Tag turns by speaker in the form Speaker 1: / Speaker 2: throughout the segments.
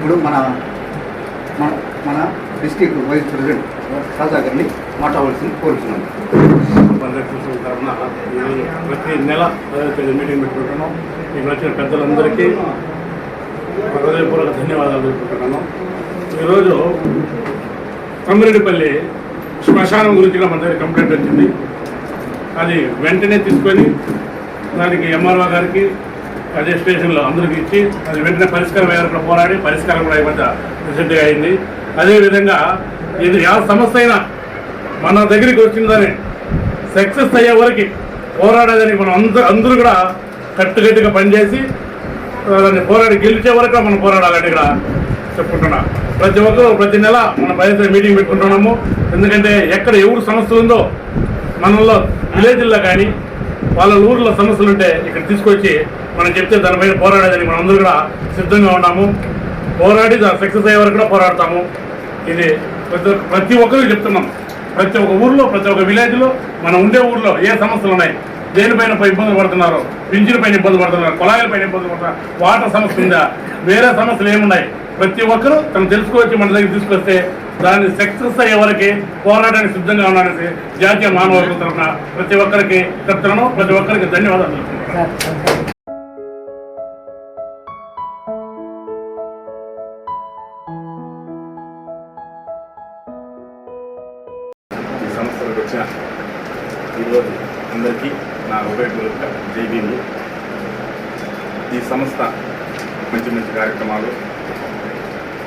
Speaker 1: ఇప్పుడు మన మన మన డిస్ట్రిక్ట్ వైస్ ప్రెసిడెంట్ ఖాజా గారిని మాట్లాడవలసింది కోరుతున్నాను.
Speaker 2: తరఫున ఈరోజు ప్రతి నెల మీటింగ్ పెట్టుకుంటున్నాం. మీకు వచ్చిన పెద్దలందరికీ హృదయపూర్వక ధన్యవాదాలు తెలుపుకుంటున్నాను. ఈరోజు తమ్మిరెడ్డిపల్లి శ్మశానం గురించి మన దగ్గర కంప్లైంట్ వచ్చింది. అది వెంటనే తీసుకొని దానికి ఎంఆర్ఓ గారికి అదే స్టేషన్లో అందరికీ ఇచ్చి అది వెంటనే పరిష్కారం అయ్యారు పోరాడి పరిష్కారం కూడా ఈ మధ్య రీసెంట్గా అయింది. అదేవిధంగా ఇది ఏ సమస్య అయినా మన దగ్గరికి వచ్చిందని సక్సెస్ అయ్యే వరకు పోరాడేదని మనం అందరూ కూడా కట్టుగట్టిగా పనిచేసి దాన్ని పోరాడి గెలిచే వరకు మనం పోరాడాలని ఇక్కడ చెప్పుకుంటున్నా. ప్రతి ఒక్కరు ప్రతి నెల మనం బయట మీటింగ్ పెట్టుకుంటున్నాము. ఎందుకంటే ఎక్కడ ఎవరు సమస్య ఉందో మనలో విలేజ్ల్లో కానీ వాళ్ళ ఊర్లో సమస్యలు ఉంటే ఇక్కడ తీసుకొచ్చి మనం చెప్తే దానిపైన పోరాడేదని మనం అందరూ కూడా సిద్ధంగా ఉన్నాము. పోరాడి సక్సెస్ అయ్యే వరకు కూడా పోరాడతాము. ఇది ప్రతి ఒక్కరికి చెప్తున్నాం. ప్రతి ఒక్క ఊర్లో ప్రతి ఒక్క విలేజ్లో మనం ఉండే ఊర్లో ఏ సమస్యలు ఉన్నాయి, దేనిపైన ఇబ్బందులు పడుతున్నారు, పింఛన్ పైన ఇబ్బంది పడుతున్నారు, కుళాయిల పైన ఇబ్బంది పడుతున్నారు, వాటర్ సమస్య ఉందా, వేరే సమస్యలు ఏమున్నాయి, ప్రతి ఒక్కరూ తను తెలుసుకోవచ్చు మన దగ్గర తీసుకొస్తే దాన్ని సక్సెస్ అయ్యే వరకు పోరాటానికి సిద్ధంగా ఉన్నారనేసి జాతీయ మానవ హక్కుల తరఫున ప్రతి ఒక్కరికి చెప్తున్నాను. ప్రతి ఒక్కరికి ధన్యవాదాలు తెలుపుతున్నాను. ఈ సంస్థలకు వచ్చిన ఈరోజు అందరికీ నా హృదయపూర్వక జైబీలు. ఈ సంస్థ మంచి మంచి కార్యక్రమాలు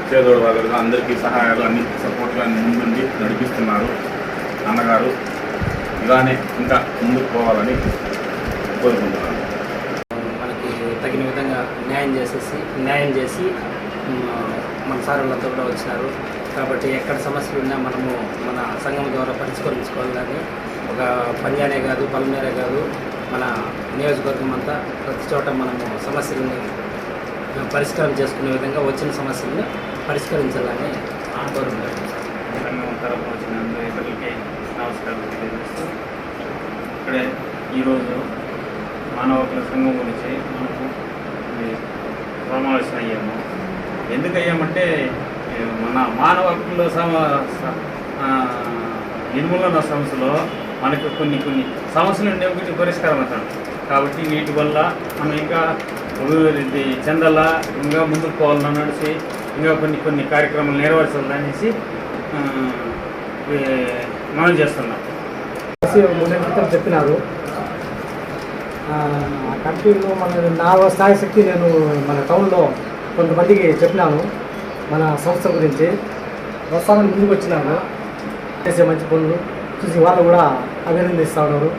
Speaker 2: చేదోడు వాళ్ళుగా అందరికీ సహాయాలు అన్ని సపోర్ట్గా ముందుండి నడిపిస్తున్నారు. అన్నగారు ఇలానే ఇంకా ముందుకు పోవాలని కోరుకుంటున్నాను.
Speaker 3: మనకి తగిన విధంగా న్యాయం చేసి మన సార్ వాళ్ళంతా కూడా వచ్చినారు. కాబట్టి ఎక్కడ సమస్యలు ఉన్నా మనము మన సంఘం ద్వారా పరిష్కరించుకోవాలని ఒక పంజానే కాదు పల్మేరే కాదు మన నియోజకవర్గం అంతా ప్రతి చోట మనము సమస్యలని పరిష్కారం చేసుకునే విధంగా వచ్చిన సమస్యలను పరిష్కరించాలని కోరుకుంటున్నాను.
Speaker 4: సంఘం తరఫున వచ్చిన ఇతరులకి నమస్కారాలు తెలియజేస్తూ ఇక్కడే ఈరోజు మానవ హక్కుల సంఘం గురించి మనకు సమావేశం అయ్యాము. ఎందుకు అయ్యామంటే మన మానవ హక్కుల నిర్మూలన సమస్యలో మనకు కొన్ని సమస్యలు ఉండేవి పరిష్కారం అవుతాడు. కాబట్టి వీటి వల్ల మనం ఇంకా అభివృద్ధి చెందాలా, ఇంకా ముందుకు పోవాలని నడిచి ఇంకా కొన్ని కార్యక్రమాలు నెరవేర్చాలనేసి మనం చేస్తున్నాం.
Speaker 5: చెప్పినారు ఆ కంపెనీలో నా స్థాయి శక్తి నేను మన టౌన్లో కొంతమందికి చెప్పినాను మన సంస్థ గురించి. ప్రస్తుతానికి ముందుకు వచ్చినాను. చేసే మంచి పనులు చూసి వాళ్ళు కూడా అభినందిస్తూ ఉన్నారు.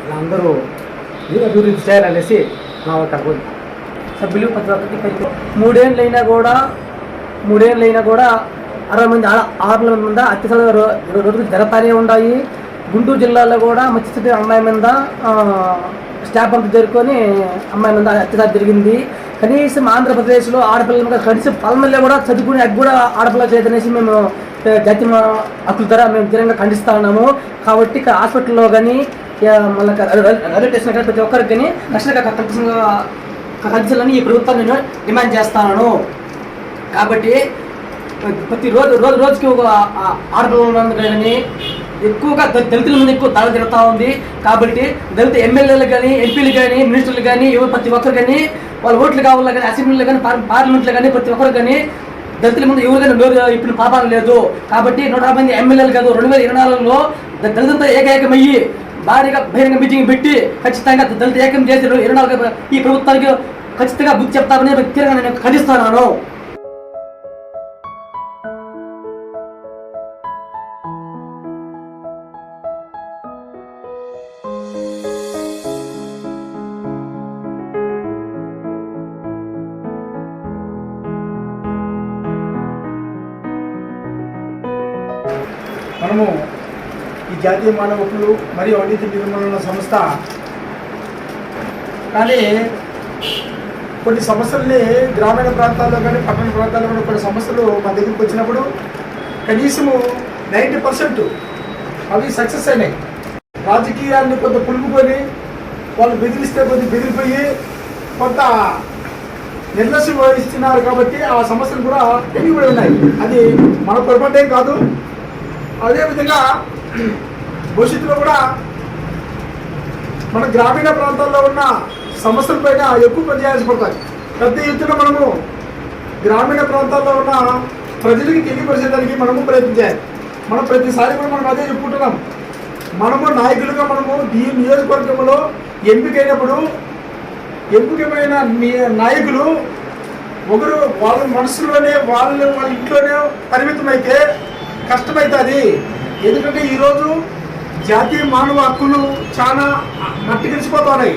Speaker 5: ఇలా అందరూ అభివృద్ధి చేయాలనేసి నా ఒక కోరిక.
Speaker 6: సభ్యులు ప్రతి ఒక్కరికి 3 ఏళ్ళైనా కూడా 60 మంది ఆరు మంది అత్యవసర రోజులు జరగతానే ఉన్నాయి. గుంటూరు జిల్లాలో కూడా మత్స్యస్థితి అమ్మాయి మీద స్టాప్ అంతా జరుపుకొని అమ్మాయి మీద అత్యాచారం జరిగింది. కనీసం ఆంధ్రప్రదేశ్లో ఆడపిల్లల మీద కనీసం పల్మల్లో కూడా చదువుకునే హక్కు కూడా ఆడపిల్ల చేయదనేసి మేము జాతీయ హక్కుల ద్వారా మేము తీవ్రంగా ఖండిస్తూ ఉన్నాము. కాబట్టి ఇక్కడ హాస్పిటల్లో కానీ మళ్ళీ రైల్వే స్టేషన్ కానీ ప్రతి ఒక్కరికి కానీ రక్షణ కల్పించాలని ఈ ప్రభుత్వాన్ని నేను డిమాండ్ చేస్తాను. కాబట్టి ప్రతి రోజుకి ఒక ఆడపిల్లలు కానీ ఎక్కువగా దళితుల మీద ఎక్కువ దాడి జరుగుతూ ఉంది. కాబట్టి దళిత ఎమ్మెల్యేలు కానీ ఎంపీలు కానీ మినిస్టర్లు కానీ ప్రతి ఒక్కరు కానీ వాళ్ళ ఓట్లు కావాలా కానీ అసెంబ్లీలో కానీ పార్లమెంట్లో కానీ ప్రతి ఒక్కరు కానీ దళితుల ముందు ఎవరు కానీ ఇప్పుడు పాపాలు లేదు. కాబట్టి 150 మంది ఎమ్మెల్యేలు కాదు 2024లో దళితులతో ఏకైకమయ్యి భారీగా బహిరంగ మీటింగ్ పెట్టి ఖచ్చితంగా దళిత ఏకం చేసి 24 ఈ ప్రభుత్వానికి ఖచ్చితంగా బుద్ధి చెప్తామని తీవ్రంగా నేను ఖండిస్తున్నాను.
Speaker 5: మనము ఈ జాతీయ మానవ హక్కులు మరియు అవినీతి నిర్మూలన సంస్థ కానీ కొన్ని సమస్యల్ని గ్రామీణ ప్రాంతాల్లో కానీ పట్టణ ప్రాంతాల్లో కూడా కొన్ని సమస్యలు మన దగ్గరికి వచ్చినప్పుడు కనీసము 90% అవి సక్సెస్ అయినాయి. రాజకీయాన్ని కొంత పులుపుకొని వాళ్ళు బెదిరిస్తే కొద్ది బెదిరిపోయి కొంత
Speaker 7: నిర్లక్ష్యం వహిస్తున్నారు కాబట్టి ఆ సమస్యలు కూడా పెరిగిపోయి ఉన్నాయి. అది మన పొరపాటేం కాదు. అదేవిధంగా భవిష్యత్తులో కూడా మన గ్రామీణ ప్రాంతాల్లో ఉన్న సమస్యలపైన ఎక్కువ పనిచేయాల్సి పడతాయి. పెద్ద ఎత్తున మనము గ్రామీణ ప్రాంతాల్లో ఉన్న ప్రజలకి తెలియపరిచేదానికి మనము ప్రయత్నించాలి. మనం ప్రతిసారి కూడా మనం అదే చెప్పుకుంటున్నాం. మనము నాయకులుగా మనము ఈ నియోజకవర్గంలో ఎంపికమైన నాయకులు ఒకరు వాళ్ళ మనసులోనే వాళ్ళ ఇంట్లోనే పరిమితమైతే కష్టమవుతుంది. ఎందుకంటే ఈరోజు జాతీయ మానవ హక్కులు చాలా మట్టికిలిసిపోతా ఉన్నాయి.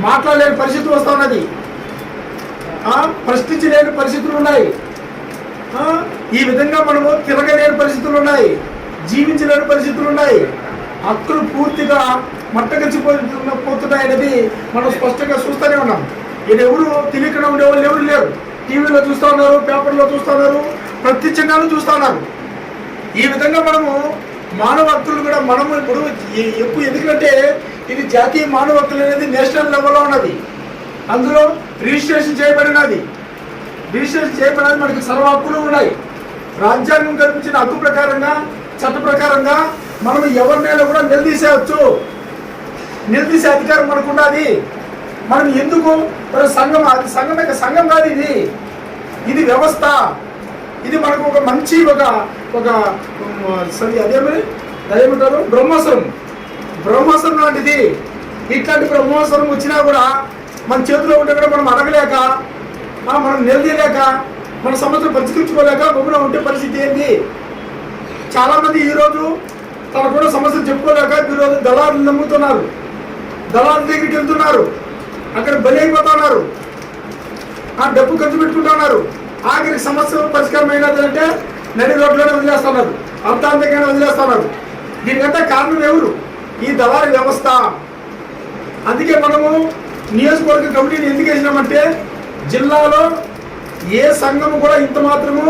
Speaker 7: మాట్లాడలేని పరిస్థితి వస్తూ ఉన్నది. ప్రశ్నించలేని పరిస్థితులు ఉన్నాయి. ఈ విధంగా మనము తిరగలేని పరిస్థితులు ఉన్నాయి, జీవించలేని పరిస్థితులు ఉన్నాయి. హక్కులు పూర్తిగా మట్టగలిసిపోతున్నాయి అనేది మనం స్పష్టంగా చూస్తూనే ఉన్నాం. ఇది ఎవరు తెలియకుండా ఉండేవాళ్ళు ఎవరు లేరు. టీవీలో చూస్తూ ఉన్నారు, పేపర్లో చూస్తూ ఉన్నారు, ప్రత్యక్షంగానూ చూస్తూ ఉన్నారు. ఈ విధంగా మనము మానవ హక్కులు కూడా మనము ఇప్పుడు ఎక్కువ, ఎందుకంటే ఇది జాతీయ మానవ హక్కులు అనేది నేషనల్ లెవెల్లో ఉన్నది. అందులో రిజిస్ట్రేషన్ చేయబడినది. మనకి సర్వ హక్కులు ఉన్నాయి. రాజ్యాంగం కల్పించిన హక్కు ప్రకారంగా, చట్ట ప్రకారంగా మనం ఎవరినైనా కూడా నిలదీసేయచ్చు. నిలదీసే అధికారం మనకు ఉన్నది. మనం ఎందుకు సంఘం, అది సంఘం కాదు, ఇది వ్యవస్థ. ఇది మనకు ఒక మంచి అదేమంటారు బ్రహ్మాస్త్రం లాంటిది. ఇట్లాంటి బ్రహ్మాస్త్రం వచ్చినా కూడా మన చేతిలో ఉంటే కూడా మనం అడగలేక, మనం నిలదీయలేక, మన సమస్యలు పరిష్కరించుకోలేక గమ్మున ఉంటే పరిస్థితి ఏంది? చాలామంది ఈరోజు తనకు కూడా సమస్యలు చెప్పుకోలేక ఈరోజు దళారులు నమ్ముతున్నారు, దళారుల దగ్గరికి వెళ్తున్నారు, అక్కడ బలి అయిపోతున్నారు, డబ్బు ఖర్చు పెట్టుకుంటున్నారు. ఆఖరికి సమస్య పరిష్కారం అయినదంటే నడి రోడ్లోనే వదిలేస్తున్నారు, అర్థాంతంగానే వదిలేస్తున్నారు. దీనికంటే కారణం ఎవరు? ఈ దళారీ వ్యవస్థ. అందుకే మనము నియోజకవర్గ కమిటీని ఎందుకు వేసినామంటే, జిల్లాలో ఏ సంఘము కూడా ఇంత మాత్రము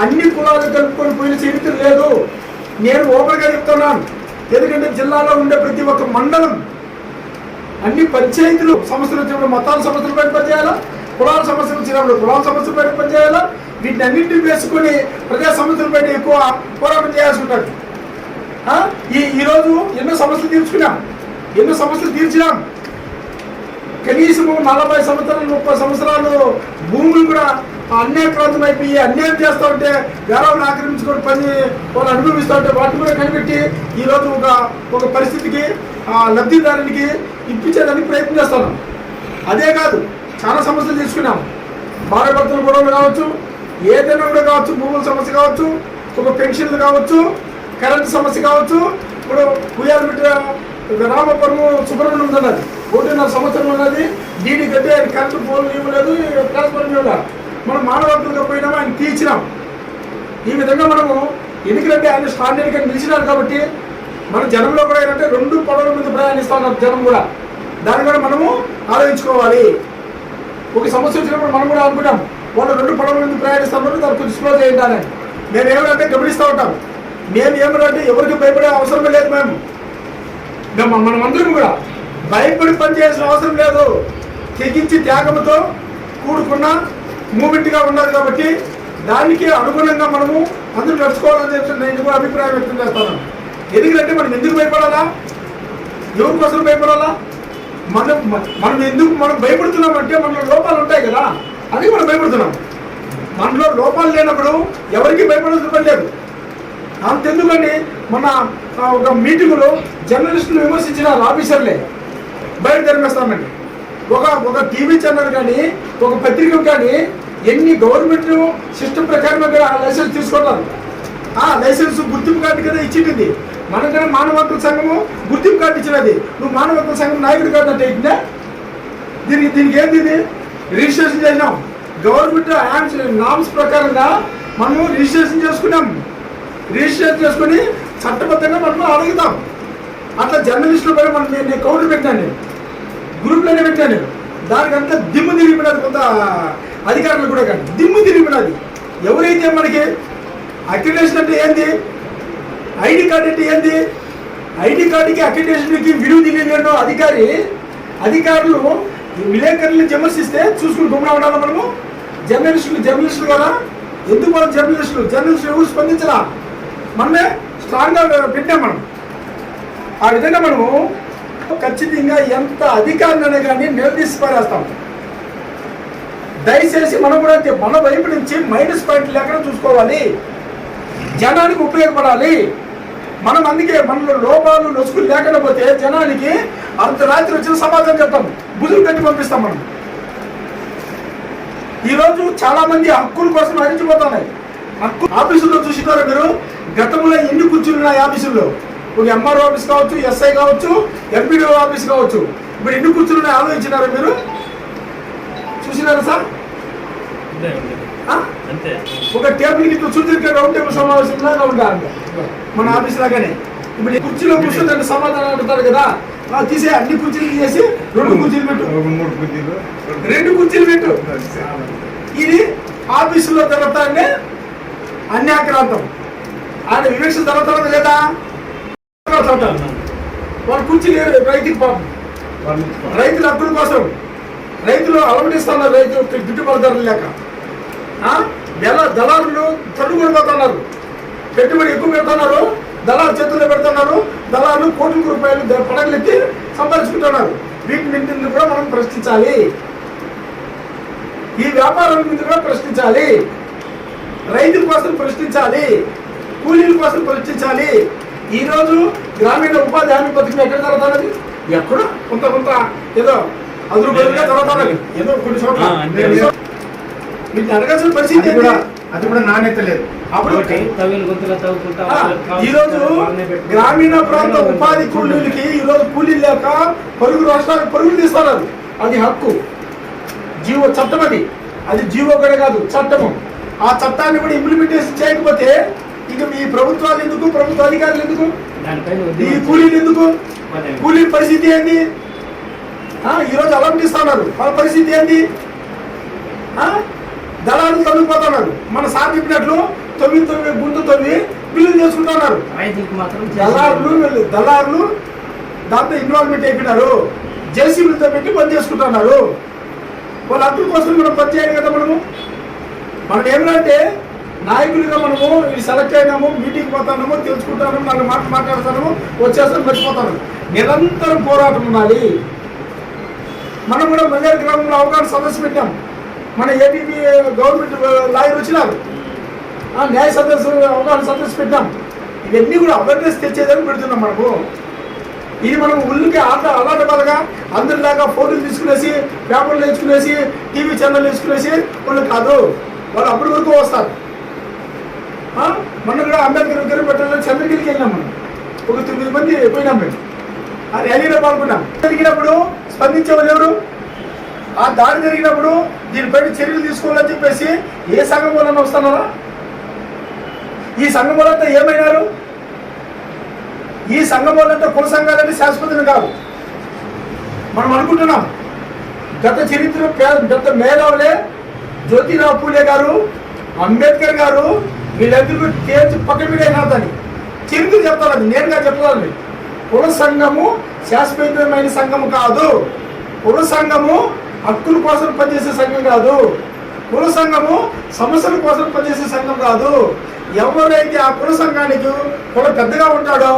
Speaker 7: అన్ని కులాలు కలుపుకొని పోయిన చరిత్ర లేదు. నేను ఓపెన్గా చెప్తున్నాను. ఎందుకంటే జిల్లాలో ఉండే ప్రతి ఒక్క మండలం, అన్ని పంచాయతీలు సమస్యలు వచ్చినప్పుడు మతాల సమస్యలు పైన పనిచేయాలా, కులాల సమస్యలు వచ్చినప్పుడు కులాల సమస్యల పైన పనిచేయాలా. వీటిని అన్నింటినీ వేసుకొని ప్రజా సమస్యల పైన ఎక్కువ పోరాటం చేయాల్సి ఉంటుంది. ఈరోజు ఎన్నో సమస్యలు తీర్చినాం. కనీసం 40 సంవత్సరాలు 30 సంవత్సరాలు భూములు కూడా అన్యాక్రాంతం అయిపోయి అన్యాయం చేస్తూ ఉంటే, వేరేవాళ్ళు ఆక్రమించుకొని వాళ్ళు అనుభవిస్తూ ఉంటే వాటిని కూడా కనిపెట్టి ఈరోజు ఒక పరిస్థితికి లబ్ధిదారునికి ఇప్పించేదానికి ప్రయత్నం చేస్తున్నాం. అదే కాదు, చాలా సమస్యలు తీసుకున్నాం. భార్యాభర్తల గొడవలు కావచ్చు, ఏదైనా కూడా కావచ్చు, భూముల సమస్య కావచ్చు, ఒక పెన్షన్లు కావచ్చు, కరెంటు సమస్య కావచ్చు. ఇప్పుడు ఉయ్యాలమిట్ట రామపురము సుబ్రహ్మణ్యం ఉన్నది, 1.5 సంవత్సరం ఉన్నది. డీడీ కట్టి ఆయన కరెంటు పోలు ఇవ్వలేదు, ట్రాన్స్ఫర్ ఇవ్వలేదు. మనం మానవ హక్కులుగా పోయినాము, ఆయన తీర్చినాం. ఈ విధంగా మనము ఎందుకంటే ఆయన స్టాండర్డ్గా నిలిచినారు కాబట్టి మన జనంలో కూడా ఏంటంటే 2 పడవల మీద ప్రయాణిస్తూ ఉన్నారు జనం కూడా. దాన్ని కూడా మనము ఆలోచించుకోవాలి. ఒక సమస్య వచ్చినప్పుడు మనం కూడా అనుకుంటాం, వాళ్ళు 2 పడవల మీద ప్రయాణిస్తున్నారు, దాన్ని కొంచెం స్లో చేయాలని. మేము ఏమంటే గమనిస్తూ ఉంటాం. మేము ఏమంటే ఎవరికి భయపడే అవసరం లేదు. మనమందరం కూడా భయపడి పనిచేయాల్సిన అవసరం లేదు. తెగించి త్యాగంతో కూడుకున్న మూమెంట్గా ఉన్నది కాబట్టి దానికి అనుగుణంగా మనము అందరూ నడుచుకోవాలని చెప్పి నేను కూడా అభిప్రాయం వ్యక్తం చేస్తాను. ఎందుకంటే మనం ఎందుకు భయపడాలా? ఎవరి కోసం భయపడాలా? మనం ఎందుకు భయపడుతున్నామంటే మనలో లోపాలు ఉంటాయి కదా, అది మనం భయపడుతున్నాం. మనలో లోపాలు లేనప్పుడు ఎవరికి భయపడాల్సిన పని లేదు. అంతెందుకండి, మన ఒక మీటింగులో జర్నలిస్టులు విమర్శించినారు ఆఫీసర్లే, బయట తెరమేస్తామండి. ఒక టీవీ ఛానల్ కానీ ఒక పత్రిక కానీ ఎన్ని గవర్నమెంట్ సిస్టమ్ ప్రకారంగా లైసెన్స్ తీసుకుంటారు. లైసెన్స్ గుర్తింపు కార్డు కదా ఇచ్చింది. మనకన్నా మానవ హక్కుల సంఘము గుర్తింపు కార్డు ఇచ్చినది. నువ్వు మానవ హక్కుల సంఘం నాయకుడు కాదు అంటే ఇచ్చిందా? దీనికి ఏంది? ఇది రిజిస్ట్రేషన్ చేసినాం. గవర్నమెంట్ నామ్స్ ప్రకారంగా మనము రిజిస్ట్రేషన్ చేసుకున్నాం. రిజిస్ట్రేషన్ చేసుకుని చట్టబద్ధంగా మనం అడుగుతాం. అట్లా జర్నలిస్టులు కూడా నేను కౌంటర్ పెట్టాను, నేను గ్రూప్లోనే పెట్టాను. దానికంతా దిమ్ము తిరిగిపోయినది, కొంత అధికారులు కూడా కానీ దిమ్ము తిరిగిపోయినది. ఎవరైతే మనకి అక్రిడేషన్ అంటే ఏంది, ఐడి కార్డు అంటే ఏంది, ఐడి కార్డుకి అక్రిడేషన్కి విలువ తెలియలేని అధికారులు ఈ విలేకరుల్ని విమర్శిస్తే చూసుకుని గుమ్మగా ఉండాలి మనము. జర్నలిస్టులు కదా, ఎందుకు మనం జర్నలిస్టులు ఎవరు స్పందించరా, మనమే స్ట్రాంగ్గా పెట్టాం మనం. ఆ విధంగా మనము ఖచ్చితంగా ఎంత అధికారులనే కానీ నిలదీసి పారేస్తాం. దయచేసి మనం కూడా మన వైపు నుంచి మైనస్ పాయింట్లు లేకుండా చూసుకోవాలి, జనానికి ఉపయోగపడాలి. మనం అందుకే మనలో లోపాలు నొసుకులు లేకుండా పోతే జనానికి అర్ధరాత్రి వచ్చిన సమాధానం చెప్తాం, బుజులు కట్టి పంపిస్తాం. మనం ఈరోజు చాలా మంది హక్కుల కోసం హరించిపోతున్నాయి. హక్కు ఆఫీసుల్లో చూసినారా మీరు, గతంలో ఎన్ని కుర్చీలు ఉన్నాయి ఆఫీసుల్లో? ఒక ఎంఆర్ఓ ఆఫీస్ కావచ్చు, ఎస్ఐ కావచ్చు, ఎంపీడీఓ ఆఫీస్ కావచ్చు, ఇప్పుడు ఎన్ని కుర్చీలు ఉన్నాయి ఆలోచించినారా మీరు? చూసినారా సార్? ఒక టేబుల్ ఇట్లా చూసి రౌండ్ టేబుల్ సమావేశం లాగా ఉండాలి మన ఆఫీస్ లాగానే. ఇప్పుడు కుర్చీలో కూర్చొని సమాధానం అడుగుతారు కదా, తీసే అన్ని కుర్చీలు తీసేసి 2 కుర్చీలు పెట్టు, 2 కుర్చీలు పెట్టు. ఇది ఆఫీసులో జరుగుతానే అన్యాక్రాంతం. ఆయన వివక్ష జరుగుతారు లేదా? వాళ్ళ కుర్చీలు రైతుకి పాపం, రైతుల హక్కుల కోసం రైతులు అలమటిస్తున్నారు, రైతులు గిట్టుబాటు ధరలు లేక. దళారులు తడుగుడిపోతున్నారు, పెట్టుబడి ఎక్కువ పెడుతున్నారు, దళారు చేతుల్లో పెడుతున్నారు, దళారులు కోట్ల రూపాయలు పడగలెత్తి సంపాదించుకుంటున్నారు. వీటిని కూడా మనం ప్రశ్నించాలి, ఈ వ్యాపారాల మీద కూడా ప్రశ్నించాలి, రైతుల కోసం ప్రశ్నించాలి, కూలీల కోసం ప్రశ్నించాలి. ఈరోజు గ్రామీణ ఉపాధి హామీ పథకం ఎక్కడ జరుగుతున్నది? ఎక్కడ కొంత ఏదో అదురుబదులుగా జరుగుతున్నది, ఏదో కొన్ని చోట్ల వీటిని అడగాల్సిన పరిస్థితి
Speaker 1: అది కూడా నాణ్యత లేదు.
Speaker 7: అప్పుడు ఈరోజు గ్రామీణ ప్రాంత ఉపాధి కూలీలకి ఈరోజు కూలీలు లేక పొరుగు రాష్ట్రాలకు పరుగులు తీస్తున్నారు. అది హక్కు, జీవో చట్టం, అది జీవో కూడా కాదు, చట్టము. ఆ చట్టాన్ని కూడా ఇంప్లిమెంటేషన్ చేయకపోతే ఇక ఈ ప్రభుత్వాలు ఎందుకు, ప్రభుత్వ అధికారులు ఎందుకు, ఈ కూలీలు ఎందుకు? కూలీల పరిస్థితి ఏంది? ఈరోజు అలంటిస్తున్నారు, వాళ్ళ పరిస్థితి ఏంది? దళారులు తొలగిపోతున్నారు. మన సార్ చెప్పినట్లు 9 గుంటు తవ్వి బిల్లులు చేసుకుంటున్నారు. దళారులు దాంతో ఇన్వాల్వ్మెంట్ అయిపోయినారు, జేసీబీలతో పెట్టి పని చేసుకుంటున్నారు. వాళ్ళ హక్కుల కోసం మనం పని చేయాలి కదా. మనం ఏమంటే నాయకులుగా మనము సెలెక్ట్ అయినాము, మీటింగ్ పోతున్నాము, తెలుసుకుంటాము, 4 మాటలు మాట్లాడుతాము, వచ్చేస్తాం, మర్చిపోతాము. నిరంతరం పోరాటం ఉండాలి. మనం కూడా మల్లేరు గ్రామంలో అవగాహన సదస్సు పెట్టాం. మన ఏపీ గవర్నమెంట్ లాయర్ వచ్చినారు, న్యాయ సదస్సు అవగాహన సదస్సు పెట్టాం. ఇవన్నీ కూడా అవేర్నెస్ తెచ్చేదని పెడుతున్నాం. ఇది మనం ఉల్లికి అలాంటిగా అందరిలాగా ఫోటోలు తీసుకునేసి, పేపర్లు వేసుకునేసి, టీవీ ఛానల్ వేసుకునేసి వాళ్ళు కాదు, వాళ్ళు అప్పటి వరకు వస్తారు. మొన్న కూడా అంబేద్కర్ విగ్రహం పెట్టాలని చంద్రగిరికి వెళ్ళినాం. మనం ఒక 9 మంది పోయినాం. మేము ఆ ర్యాలీలో పాల్గొన్నాం. జరిగినప్పుడు స్పందించే వాళ్ళు ఎవరు? ఆ దాడి జరిగినప్పుడు దీనిపైన చర్యలు తీసుకోవాలని చెప్పేసి ఏ సంఘం వాళ్ళని వస్తున్నారా? ఈ సంఘం వాళ్ళంతా ఏమైనారు? ఈ సంఘం వాళ్ళంతా కుల సంఘాలని శాశ్వతం కాదు. మనం అనుకుంటున్నాం గత చరిత్ర గత మేధావులే జ్యోతిరావు పూలే గారు, అంబేద్కర్ గారు వీళ్ళందరూ తేల్చి పక్కన పెట్టేనాదని చరిత్ర చెప్తారు. నేరుగా చెప్తాను, కుల సంఘము శాశ్వతమైన సంఘము కాదు. కుల సంఘము హక్కుల కోసం పనిచేసే సంఘం కాదు. కుల సంఘము సమస్యల కోసం పనిచేసే సంఘం కాదు. ఎవరైతే ఆ కుల సంఘానికి కుల పెద్దగా ఉంటాడో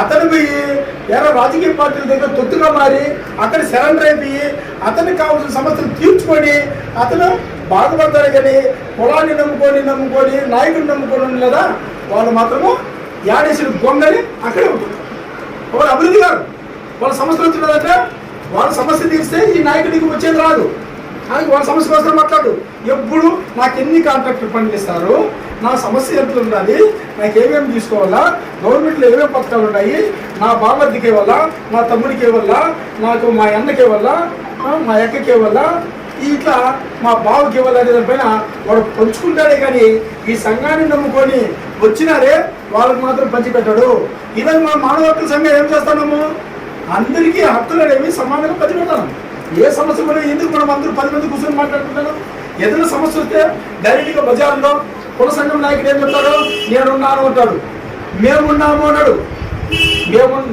Speaker 7: అతను పోయి రాజకీయ పార్టీల దగ్గర తొత్తుగా మారి అతను సరెండర్ అయిపోయి అతనికి కావాల్సిన సమస్యలు తీర్చుకొని అతను బాగుపడతారు. కానీ కులాన్ని నమ్ముకొని నాయకుడిని నమ్ముకొని లేదా వాళ్ళు మాత్రము యాడేసిన గొంగలి అక్కడే ఉంటుంది. వాళ్ళు అభివృద్ధి కాదు. వాళ్ళ సమస్యలు వచ్చినదంటే వాళ్ళ సమస్య తీరిస్తే ఈ నాయకుడికి వచ్చేది రాదు. కానీ వాళ్ళ సమస్య కోసం మాట్లాడు. ఎప్పుడు నాకు ఎన్ని కాంట్రాక్టర్ పనులు ఇస్తారు, నా సమస్య ఎంత ఉండాలి, నాకు ఏమేమి తీసుకోవాలా, గవర్నమెంట్లో ఏమేమి పథకాలు ఉన్నాయి, నా బామర్దికి ఇవ్వాలా, నా తమ్ముడికి ఇవ్వాలా, నాకు మా అన్నకి ఇవ్వాలా, మా అక్కకి ఇవ్వాలా, ఇట్లా మా బావకి ఇవ్వాలనే దానిపైన వాడు పంచుకుంటాడే. కానీ ఈ సంఘాన్ని నమ్ముకొని వచ్చినారే వాళ్ళకి మాత్రం పంచిపెట్టాడు. ఈరోజు మన మానవ హక్కుల సంఘం ఏం చేస్తున్నాము? అందరికీ హక్కులు అనేవి సమానంగా పంచిపెడతాను. ఏ సమస్య కూడా ఎందుకు మనం అందరూ 10 మంది కూర్చొని మాట్లాడుకుంటాను? ఏదైనా సమస్య వస్తే డైరెక్ట్గా బజార్లో కుల సంఘం నాయకుడు ఏం చెప్తాడు? నేనున్నాను అంటాడు, మేమున్నాము అన్నాడు,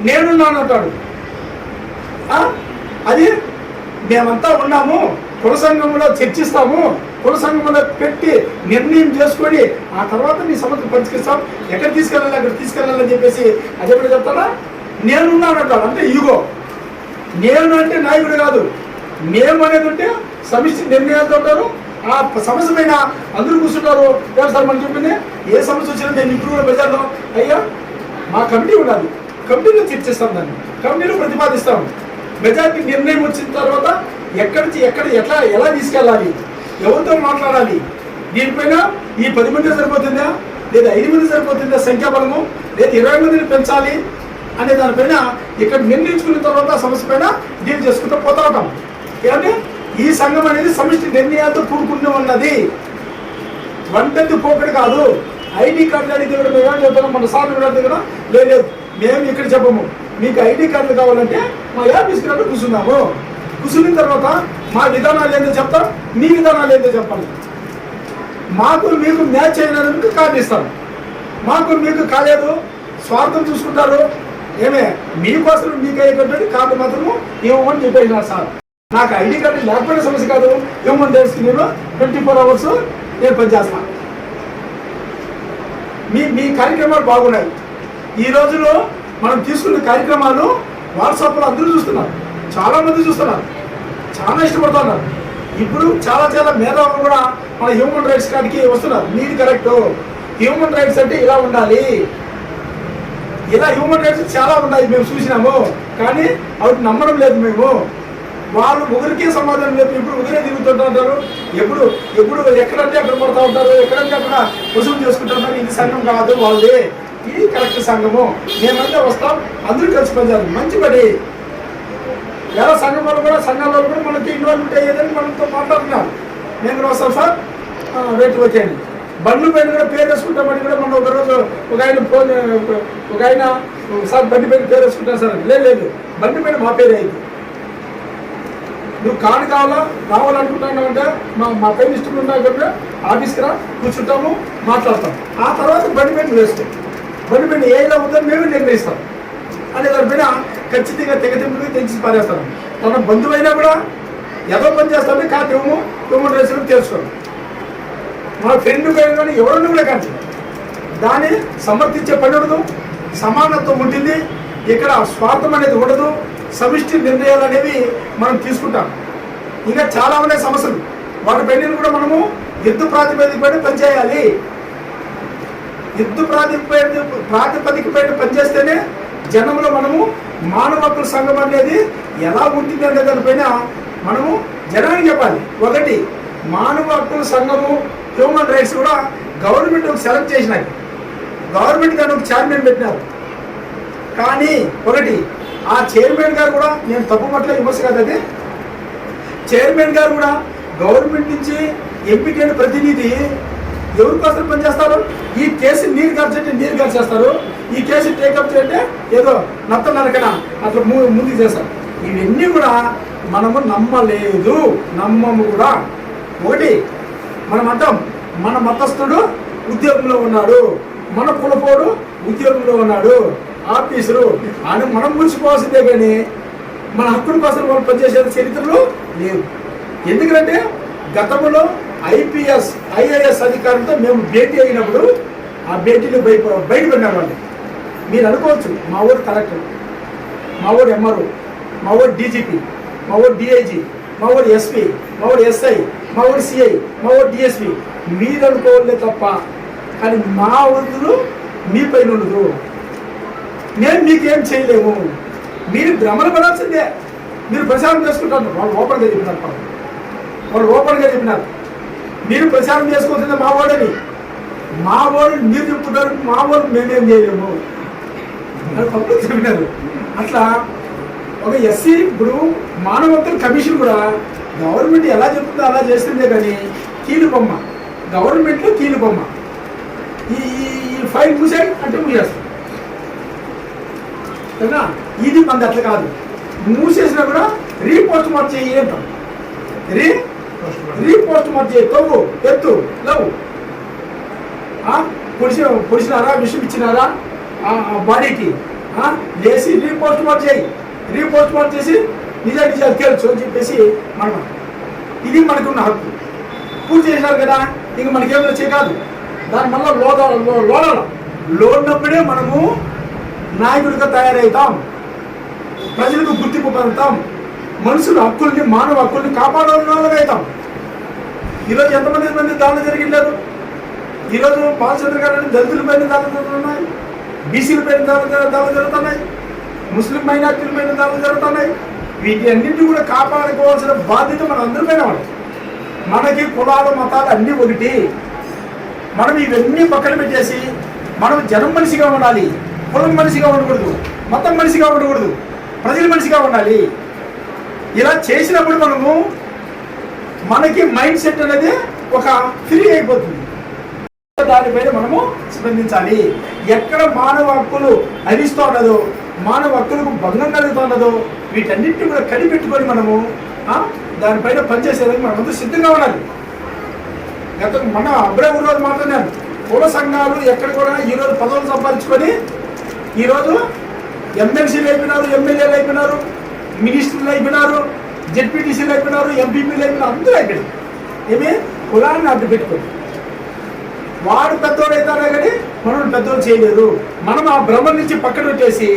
Speaker 7: నేనున్నాను అంటాడు. అది మేమంతా ఉన్నాము, కుల సంఘంలో చర్చిస్తాము, కుల సంఘంలో పెట్టి నిర్ణయం చేసుకొని ఆ తర్వాత నీ సమస్యలు పరిష్కరిస్తాం, ఎక్కడ తీసుకెళ్ళాలి అక్కడ తీసుకెళ్ళాలని చెప్పేసి అది ఎప్పుడు చెప్తారా? నేనున్నాను అంటాడు. అంటే ఈగో. నేను అంటే నాయకుడు కాదు, మేము అనేది ఉంటే సమిష్టి నిర్ణయాలతో ఉంటారు. ఆ సమస్య పైన అందరూ కూర్చుంటారు. సార్ మనం చెప్పింది ఏ సమస్య వచ్చినా నేను ఇప్పుడు కూడా బజార్లో అయ్యా మా కమిటీ ఉండాలి, కమిటీలో చర్చిస్తాం, దాన్ని కమిటీలో ప్రతిపాదిస్తాం. మెజార్టీ నిర్ణయం వచ్చిన తర్వాత ఎక్కడి నుంచి ఎట్లా ఎలా తీసుకెళ్ళాలి, ఎవరితో మాట్లాడాలి, దీనిపైన ఈ 10 మంది సరిపోతుందా లేదా 5 మంది సరిపోతుందా సంఖ్యాబలము, లేదా 20 మందిని పెంచాలి అనే దానిపైన ఇక్కడ నిర్ణయించుకున్న తర్వాత సమస్య పైన డీల్ చేసుకుంటూ పోతా ఉంటాం. అంటే ఈ సంఘం అనేది సమిష్టి నిర్ణయాలతో కూడుకుని ఉన్నది, వంటది పోకడి కాదు. ఐడి కార్డులు అడిగితే కూడా మేము ఏం చెప్తాం, మన సార్లు కూడా అడిగితే కూడా లేదు మేము ఇక్కడ చెప్పము, మీకు ఐడి కార్డులు కావాలంటే మా ఆఫీస్కి రండి కూర్చున్నాము, కూర్చున్న తర్వాత మా విధానాలు ఏంటో చెప్తాం, మీ విధానాలు ఏంటో చెప్పాలి. మాకు మీకు మ్యాచ్ అయినందుకు కార్డు ఇస్తాం, మాకు మీకు కాలేదు స్వార్థం చూసుకుంటారు ఏమే మీకోసం మీకు అయ్యేటటువంటి కార్డు మాత్రము ఇవ్వమని చెప్పేసినారు సార్. నాకు ఐడి కార్డు లేకపోయినా సమస్య కాదు, హ్యూమన్ రైట్స్కి నేను 24 hours నేను పనిచేస్తాను. మీ కార్యక్రమాలు బాగున్నాయి. ఈ రోజులో మనం తీసుకున్న కార్యక్రమాలు వాట్సాప్లో అందరూ చూస్తున్నారు, చాలామంది చూస్తున్నారు, చాలా ఇష్టపడుతున్నారు. ఇప్పుడు చాలా మేధావులు కూడా మన హ్యూమన్ రైట్స్ కాడికి వస్తున్నారు. మీది కరెక్ట్, హ్యూమన్ రైట్స్ అంటే ఇలా ఉండాలి, ఇలా హ్యూమన్ రైట్స్ చాలా ఉన్నాయి మేము చూసినాము, కానీ అవి నమ్మడం లేదు మేము. వాళ్ళు ఒకరికే సమాధానం లేదు, ఇప్పుడు ఒకరే తిరుగుతుంటూ ఉంటారు, ఎప్పుడు ఎక్కడంటే అక్కడ పడుతూ ఉంటారు, ఎక్కడంటే అక్కడ వసూలు చేసుకుంటున్నారు. ఇది సంఘం కాదు వాళ్ళది, ఇది కరెక్ట్ సంఘము, మేమంతా వస్తాం, అందరూ కలిసి పనిచేయాలి, మంచి పని. ఎలా సంఘం వాళ్ళు కూడా సంఘాల కూడా మనకి ఇన్వాల్వ్మెంట్ అయ్యేదని మనతో మాట్లాడుతున్నారు. మేము కూడా వస్తాం సార్, రేటు వచ్చేయండి. బండ్లు పైన కూడా పేరు వేసుకుంటామని కూడా మనం ఒకరోజు ఒక ఆయన సార్ బండి పైన పేరు వేసుకుంటాను సార్, లేదు బండి పైన మా పేరు అయింది, నువ్వు కార్డు కావాలా రావాలనుకుంటున్నావు అంటే మా పైన ఇష్టం ఉన్నావు కాబట్టి ఆఫీస్కి రా, కూర్చుంటాము, మాట్లాడతాం. ఆ తర్వాత బండి పైన వేస్తాం, బండి పైన ఏ ఇలా ఉందో మేమే నిర్ణయిస్తాం అనే దానిపైన ఖచ్చితంగా తెగతింపుగా తెచ్చి పారేస్తాను. తన బంధువైనా కూడా ఏదో పని చేస్తామని కార్డు హ్యూమన్ రైట్స్లో తెలుసుకోండి. మా ఫ్రెండ్ కానీ ఎవరన్నా కూడా కానీ దాన్ని సమర్థించే పని ఉండదు, సమానత్వం ఉంటుంది, ఇక్కడ స్వార్థం అనేది ఉండదు, సమిష్టి నిర్ణయాలు అనేవి మనం తీసుకుంటాం. ఇంకా చాలా ఉన్నాయి సమస్యలు, వాటిపైన కూడా మనము యుద్ధ ప్రాతిపదికపైన పనిచేయాలి. యుద్ధ ప్రాతిపదికపైన పనిచేస్తేనే జనంలో మనము మానవ హక్కుల సంఘం అనేది ఎలా ఉంటుంది అనే దానిపైన మనము జనానికి చెప్పాలి. ఒకటి మానవ హక్కుల సంఘము హ్యూమన్ రైట్స్ కూడా గవర్నమెంట్ సెలెక్ట్ చేసినాయి, గవర్నమెంట్ దాన్ని ఒక చైర్మన్ పెట్టినారు. కానీ ఒకటి ఆ చైర్మన్ గారు కూడా, నేను తప్పు పట్ల విమర్శ కాదు, అది చైర్మన్ గారు కూడా గవర్నమెంట్ నుంచి ఎంపికైన ప్రతినిధి ఎవరి కోసం పనిచేస్తారు? ఈ కేసు నీరు కార్చంటే నీరు కార్చేస్తారు, ఈ కేసు టేకప్ చేయంటే ఏదో నత్త నరకన అట్లా ముందుకు చేస్తారు. ఇవన్నీ కూడా మనము నమ్మలేదు, నమ్మము కూడా. ఒకటి మనం అంటాం, మన మతస్థుడు ఉద్యోగంలో ఉన్నాడు, మన కులపోడు ఉద్యోగంలో ఉన్నాడు, ఆఫీసరు అని మనం మురిసిపోవాల్సిందే, కానీ మన హక్కుల కోసం వాళ్ళు పనిచేసే చరిత్రలు లేవు. ఎందుకంటే గతంలో ఐపీఎస్ ఐఏఎస్ అధికారులతో మేము భేటీ అయినప్పుడు ఆ భేటీలు బయటపడినారు వాళ్ళు. మీరు అనుకోవచ్చు మా ఊరు కలెక్టర్, మా ఊరు ఎంఆర్ఓ, మా ఊరు డీజీపీ, మా ఊరు డిఐజీ, మా ఊరు ఎస్పీ, మా ఊరు ఎస్ఐ, మా ఊరు సిఐ, మా ఊరు డిఎస్పీ, మీరు అనుకోలే తప్ప, కానీ మా ఊరు మీ పైన ఉండదు, నేను మీకేం చేయలేము, మీరు భ్రమణ పడాల్సిందే, మీరు ప్రచారం చేసుకుంటారు. వాళ్ళు ఓపెన్గా చెప్పినారు, మీరు ప్రచారం చేసుకోవాల్సిందే మా వాడని. మా వాడు మీరు చెప్తున్నారు, మా వాడు మేమేం చేయలేము అని పబ్లిక్ చెప్పినారు. అట్లా ఒక ఎస్సీ ఇప్పుడు మానవ హక్కుల కమిషన్ కూడా గవర్నమెంట్ ఎలా చెప్తుందో అలా చేస్తుందే, కానీ కీలు బొమ్మ, గవర్నమెంట్లో కీలు బొమ్మ. ఈ ఫైల్ మూసాయి అంటే మూసేస్తాం కదా. ఇది మనది అట్లా కాదు, మూసేసినా కూడా రీపోస్ట్ మార్క్ చేయి అంటాం, రీపోస్ట్ మార్క్ చేయి, తవ్వు ఎత్తు లవ్, పొడిచినారా విషయం ఇచ్చినారా బాడీకి లేచి రీపోస్ట్ మార్క్ చేయి, రీపోస్ట్ మార్క్ చేసి నిజాలు తేల్చు అని చెప్పేసి మనం ఇది మనకున్న హక్కు. పూర్తి చేసినారు కదా, ఇంక మనకేమైనా చేయకాదు. దాని వల్ల లోడినప్పుడే మనము నాయకుడిగా తయారవుతాం, ప్రజలకు గుర్తింపు పొందుతాం, మనుషుల హక్కుల్ని మానవ హక్కుల్ని కాపాడవుతాం. ఈరోజు ఎంతమంది దాడులు జరిగినారు? ఈరోజు బాలచంద్ర గారు దళితుల పైన దాడులు జరుగుతున్నాయి, బీసీల పైన దాడులు జరుగుతున్నాయి, ముస్లిం మైనార్టీల పైన దాడులు జరుగుతున్నాయి. వీటి అన్నింటినీ కూడా కాపాడుకోవాల్సిన బాధ్యత మన అందరిపైన ఉంది. మనకి కులాలు మతాలు అన్నీ ఒకటి. మనం ఇవన్నీ పక్కన పెట్టేసి మనం జనం మనిషిగా ఉండాలి, కులం మనిషిగా ఉండకూడదు, మతం మనిషిగా ఉండకూడదు, ప్రజల మనిషిగా ఉండాలి. ఇలా చేసినప్పుడు మనకి మైండ్ సెట్ అనేది ఒక ఫ్రీ అయిపోతుంది. దానిపైన మనము స్పందించాలి. ఎక్కడ మానవ హక్కులు హరిస్తూ ఉన్నదో, మానవ హక్కులకు భంగం కలుగుతున్నదో వీటన్నిటిని కూడా కనిపెట్టుకొని మనము దానిపైన పనిచేసేందుకు మనమంతా సిద్ధంగా ఉండాలి. మన అప్పుడే రోజు మాట్లాడినాను, కుల సంఘాలు ఎక్కడ కూడా ఈరోజు పదవులు సంపాదించుకొని ఈరోజు ఎమ్మెల్సీలు అయిపోయినారు, ఎమ్మెల్యేలు అయిపోయినారు, మినిస్టర్లు అయిపోయినారు, జెడ్పీటీసీలు అయిపోయినారు, ఎంపీపీలు అయిపోయినారు, అందరూ అయిపోయినారు. ఏమి కులాన్ని అడ్డు పెట్టుకోండి. వాడు పెద్దోడు అవుతారా కానీ మనం పెద్దోడు చేయలేదు. మనం ఆ భ్రమ నుంచి పక్కన పెట్టేసి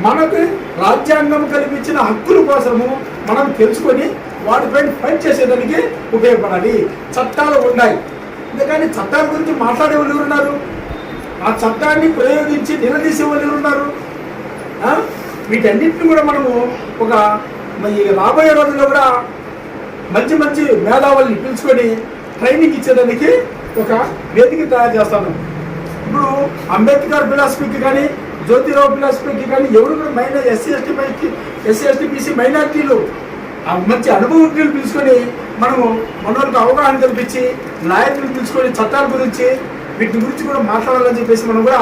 Speaker 7: మనకు రాజ్యాంగం కల్పించిన హక్కుల కోసము మనం తెలుసుకొని వాటిపైన ఫైట్ చేసేదానికి ఉపయోగపడాలి. చట్టాలు ఉన్నాయి, అందుకని చట్టాల గురించి మాట్లాడే వాళ్ళు ఎవరున్నారు? ఆ చట్టాన్ని ప్రయోగించి నిలదీసే వాళ్ళు ఎవరున్నారు? వీటన్నిటిని కూడా మనము ఒక రాబోయే రోజుల్లో కూడా మంచి మంచి మేధావుల్ని పిలుచుకొని ట్రైనింగ్ ఇచ్చేదానికి ఒక వేదిక తయారు చేస్తాను. ఇప్పుడు అంబేద్కర్ ఫిలాసఫీకి కానీ, జ్యోతిరావు ఫిలాసఫీకి కానీ ఎవరు కూడా ఎస్సీ ఎస్టీ బీసీ మైనార్టీలు మంచి అనుభవజ్ఞులు పిలుచుకొని మనము మనోళ్ళకి అవగాహన కల్పించి నాయకులు పిలుచుకొని చట్టాల గురించి వీటి గురించి కూడా మాట్లాడాలని చెప్పేసి మనం కూడా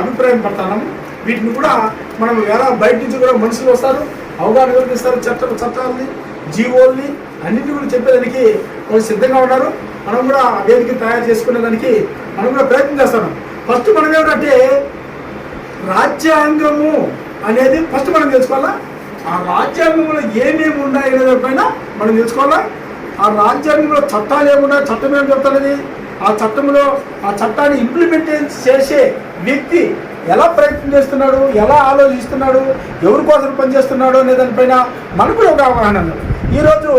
Speaker 7: అభిప్రాయం పడతాము. వీటిని కూడా మనం ఎలా బయట నుంచి కూడా మనుషులు వస్తారు, అవగాహన కల్పిస్తారు, చట్టాలని జీవోల్ని అన్నింటినీ కూడా చెప్పేదానికి వాళ్ళు సిద్ధంగా ఉన్నారు. మనం కూడా ఆ వేదిక తయారు చేసుకునే దానికి మనం కూడా ప్రయత్నం చేస్తున్నాం. ఫస్ట్ మనం ఏమిటంటే రాజ్యాంగము అనేది ఫస్ట్ మనం తెలుసుకోవాలా. ఆ రాజ్యాంగంలో ఏమేమి ఉన్నాయి అనే దానిపైన మనం తెలుసుకోవాలా. ఆ రాజ్యాంగంలో చట్టాలు ఏమున్నాయి, చట్టం ఏమి చెప్తున్నది, ఆ చట్టంలో ఆ చట్టాన్ని ఇంప్లిమెంట్ చేసే వ్యక్తి ఎలా ప్రయత్నం చేస్తున్నాడు, ఎలా ఆలోచిస్తున్నాడు, ఎవరి కోసం పనిచేస్తున్నాడు అనే దానిపైన మనకు కూడా ఒక అవగాహన ఉంది. ఈరోజు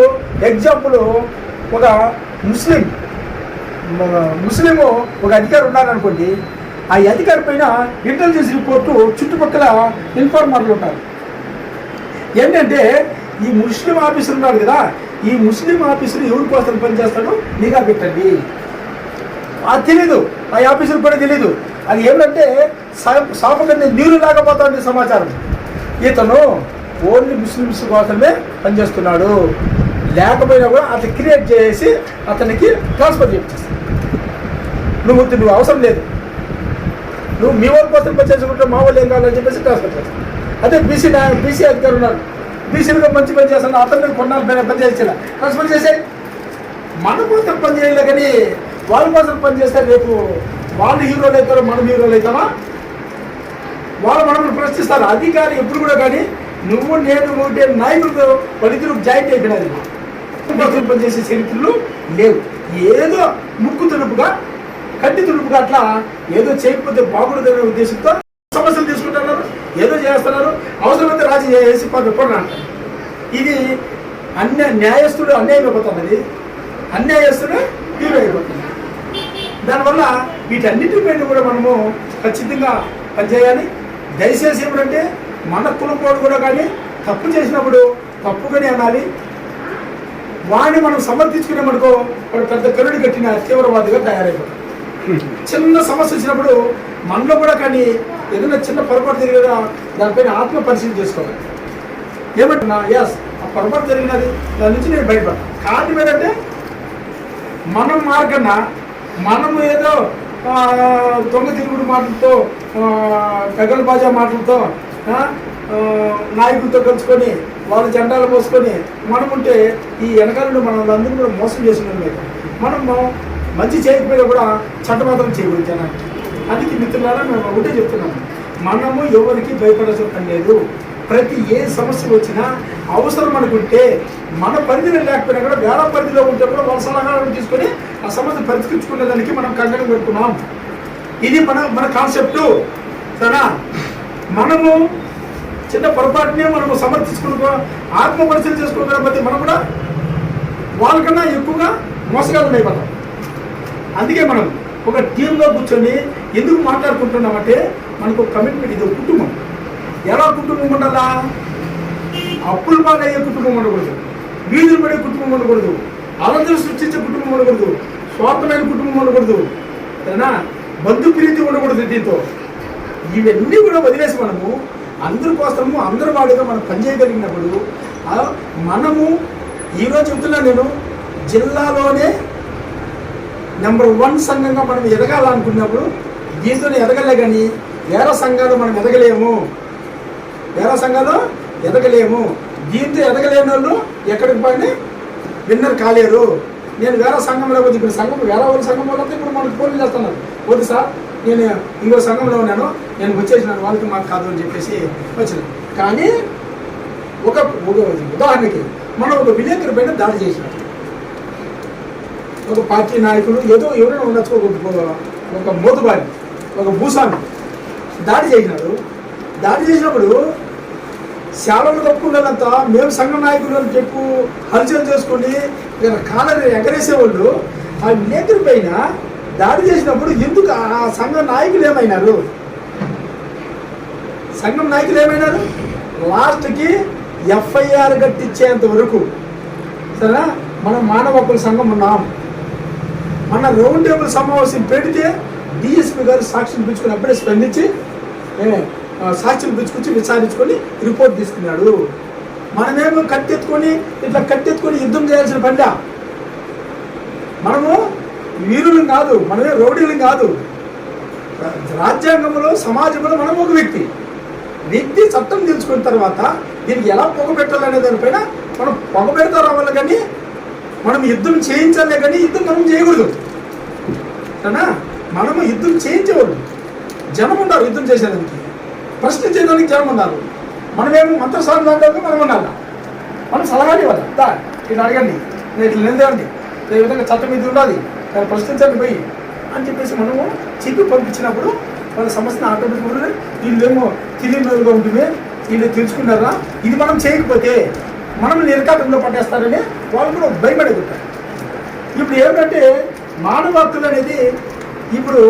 Speaker 7: ఎగ్జాంపుల్ ఒక ముస్లిం ఒక అధికారి ఉన్నారనుకోండి, ఆ అధికారి పైన ఇంటెలిజెన్స్ రిపోర్టు చుట్టుపక్కల ఇన్ఫార్మర్లు ఉంటారు. ఏంటంటే ఈ ముస్లిం ఆఫీసర్ ఉన్నాడు కదా, ఈ ముస్లిం ఆఫీసర్ ఎవరి కోసం పనిచేస్తాడు నిఘా పెట్టండి. అది తెలీదు, ఆ ఆఫీసర్ కూడా తెలీదు. అది ఏమిటంటే సాపకర్ని నీరు లేకపోతాడు సమాచారం. ఇతను ఓన్లీ ముస్లిమ్స్ కోసమే పనిచేస్తున్నాడు, లేకపోయినా కూడా అతను క్రియేట్ చేసి అతనికి ట్రాన్స్ఫర్ చేయించేస్తాడు. నువ్వు అవసరం లేదు, నువ్వు మీ వాళ్ళ కోసం పనిచేసుకుంటే మా వాళ్ళు ఏం కావాలని చెప్పేసి ట్రాన్స్ఫర్ చేస్తాడు. అదే బీసీ అధికారి ఉన్నాడు, బీసీలుగా మంచి పని చేస్తాను, అతను కొన్నాళ్ళు పని చేసేలా ట్రాన్స్ఫర్ చేసే. మన కోసం పని చేయలే కానీ వాళ్ళ కోసం పని చేస్తే రేపు వాళ్ళు హీరోలు అవుతారో మనం హీరోలు అవుతామా? వాళ్ళు మనల్ని ప్రశ్నిస్తారు. అధికారి ఎప్పుడు కూడా కానీ నువ్వు నేను ఉంటే నాయకుడు వాళ్ళిద్దరు జాయింట్ అయిపోయినది. పనిచేసే చరిత్రలు లేవు. ఏదో ముక్కు తుడుపుగా కంటి తుడుపుగా అట్లా ఏదో చేయకపోతే బాగుండదనే ఉద్దేశంతో సమస్యలు తీసుకుంటున్నారు, ఏదో చేస్తున్నారు. అవసరమైతే రాజీ చేసి పడుకోండి అంటారు. ఇది న్యాయస్తుడు అన్యాయం అయిపోతున్నది, అన్యాయస్తుడు హీరో అయిపోతుంది. దానివల్ల వీటన్నిటిపైన కూడా మనము ఖచ్చితంగా పనిచేయాలి. దయచేసి ఏమిటంటే మన కులపోడు కూడా కానీ తప్పు చేసినప్పుడు తప్పుగానే అనాలి. వాడిని మనం సమర్థించుకునేమనుకో వాడు పెద్ద కరుడు కట్టిన తీవ్రవాదిగా తయారైపోతాడు. చిన్న సమస్య వచ్చినప్పుడు మనలో కూడా కానీ ఏదైనా చిన్న పొరపాటు జరిగేదా దానిపైన ఆత్మ పరిశీలన చేసుకోవాలి. ఏమంటున్నా ఎస్ ఆ పొరపాటు జరిగినది, దాని నుంచి నేను బయటపడ కాదు. ఏంటంటే మనం మార్గన్నా మనము ఏదో దొంగ తిరుగుడు మాటలతో గగల్ బాజా మాటలతో నాయకులతో కలుసుకొని వాళ్ళ జెండాలు మోసుకొని మనం ఉంటే ఈ వెనకాలను మనల్ని కూడా మోసం చేస్తున్నాం. లేదు మనము మంచి చేయకపోయినా కూడా చట్టమాత్రం చేయకూడదు జనానికి. అందుకే మిత్రులారా మేము ఒకటే చెప్తున్నాము, మనము ఎవరికి భయపడాల్సిన పని లేదు. ప్రతి ఏ సమస్య వచ్చినా అవసరం అనుకుంటే మన పరిధిలో లేకపోయినా కూడా వేరే పరిధిలో ఉంటే కూడా వాళ్ళ సలహాలను తీసుకొని ఆ సమస్య పరిష్కరించుకునే దానికి మనం కంకణం పెట్టుకున్నాం. ఇది మన కాన్సెప్టు. సరేనా? మనము చిన్న పొరపాటునే మనము సమర్థించుకుని ఆత్మ పరిశీలన చేసుకోకపోతే మనం కూడా వాళ్ళకన్నా ఎక్కువగా మోసగాళ్ళు అయిపోతాం. అందుకే మనం ఒక టీంలో కూర్చొని ఎందుకు మాట్లాడుకుంటున్నామంటే మనకు ఒక కమిట్మెంట్. ఇది ఒక కుటుంబం. ఎలా కుటుంబం ఉండాలా? అప్పులు బాగా అయ్యే కుటుంబం ఉండకూడదు, వీధులు పడే కుటుంబం ఉండకూడదు, అలంతరం సృష్టించే కుటుంబం ఉండకూడదు, స్వార్థమైన కుటుంబం ఉండకూడదు, సరేనా? బంధు ప్రీతి ఉండకూడదు. దీంతో ఇవన్నీ కూడా వదిలేసి మనము అందరి కోసము అందరి వాడిగా మనం పనిచేయగలిగినప్పుడు మనము ఈరోజు చెప్తున్నా నేను జిల్లాలోనే నెంబర్ 1 సంఘంగా మనం ఎదగాలనుకున్నప్పుడు దీంతో ఎదగలే. కానీ వేరే సంఘాలు మనం ఎదగలేము, వేరే సంఘాలు ఎదగలేము. దీంతో ఎదగలేని వాళ్ళు ఎక్కడికి పోయినా విన్నర్ కాలేరు. నేను వేరే సంఘంలో వద్దు, ఇప్పుడు సంఘం వేరే వాళ్ళ సంఘం వాళ్ళతో ఇప్పుడు మనకు ఫోన్లు చేస్తున్నారు, వద్దు సార్ నేను ఇంకో సంఘంలో ఉన్నాను, నేను వచ్చేసినాను, వాళ్ళకి మాకు కాదు అని చెప్పేసి వచ్చినాను. కానీ ఒక ఉదాహరణకి మనం ఒక విలేకరు పైన దాడి చేసినాం. ఒక పార్టీ నాయకుడు ఏదో ఎవరైనా ఉండొచ్చు, ఒక మోతుబారి, ఒక భూస్వామి దాడి చేసినాడు. దాడి చేసినప్పుడు శాలను కప్పుకున్నదంతా మేము సంఘ నాయకులు అని చెప్పు హల్చల్ చేసుకుని కాలని ఎగరేసేవాళ్ళు ఆ విలేకరి పైన దాడి చేసినప్పుడు ఎందుకు ఆ సంఘ నాయకులు ఏమైనారు? సంఘం నాయకులు ఏమైనారు? లాస్ట్కి ఎఫ్ఐఆర్ కట్టించేంత వరకు సరేనా మనం మానవ హక్కుల సంఘం ఉన్నాం. మన రౌండ్ టేబుల్ సమావేశం పెడితే డిఎస్పీ గారు సాక్షులు పిలుచుకొని అప్పుడే స్పందించి సాక్షులు పిలుచుకొచ్చి విచారించుకొని రిపోర్ట్ తీసుకున్నాడు. మనమేమో కట్టెత్తుకొని యుద్ధం చేయాల్సిన పనిలా. మనము వీరులు కాదు, మనమే రౌడీలు కాదు. రాజ్యాంగంలో సమాజంలో మనం ఒక వ్యక్తి చట్టం తెలుసుకున్న తర్వాత దీనికి ఎలా పొగబెట్టాలనే దానిపైన మనం పొగబెడతా రావాలి. కానీ మనం యుద్ధం చేయించాలే కానీ యుద్ధం మనం చేయకూడదు. సరేనా? మనము యుద్ధం చేయించేవాళ్ళు జనం ఉన్నారు, యుద్ధం చేసేదానికి ప్రశ్నించేదానికి జనం ఉన్నారు. మనమేమో మంత్రసారం దాంట్లో మనం ఉండాలి, మనం సలహాలు ఇవ్వాలి. ఇట్లా అడగండి, నేను ఇట్లా నిందండి, ఈ విధంగా చట్టం ఇది ఉండాలి, దాన్ని ప్రశ్నించండి పోయి అని చెప్పేసి మనము చెప్పి పంపించినప్పుడు వాళ్ళ సమస్యను ఆటోమేటిక్గా వీళ్ళేమో తెలియనిగా ఉంటుంది, వీళ్ళు తెలుసుకున్నారా. ఇది మనం చేయకపోతే మనం నిర్ఘాతంలో పట్టేస్తారని వాళ్ళు కూడా భయపడేకుంటారు. ఇప్పుడు ఏమిటంటే మానవ హక్కులు అనేది ఇప్పుడు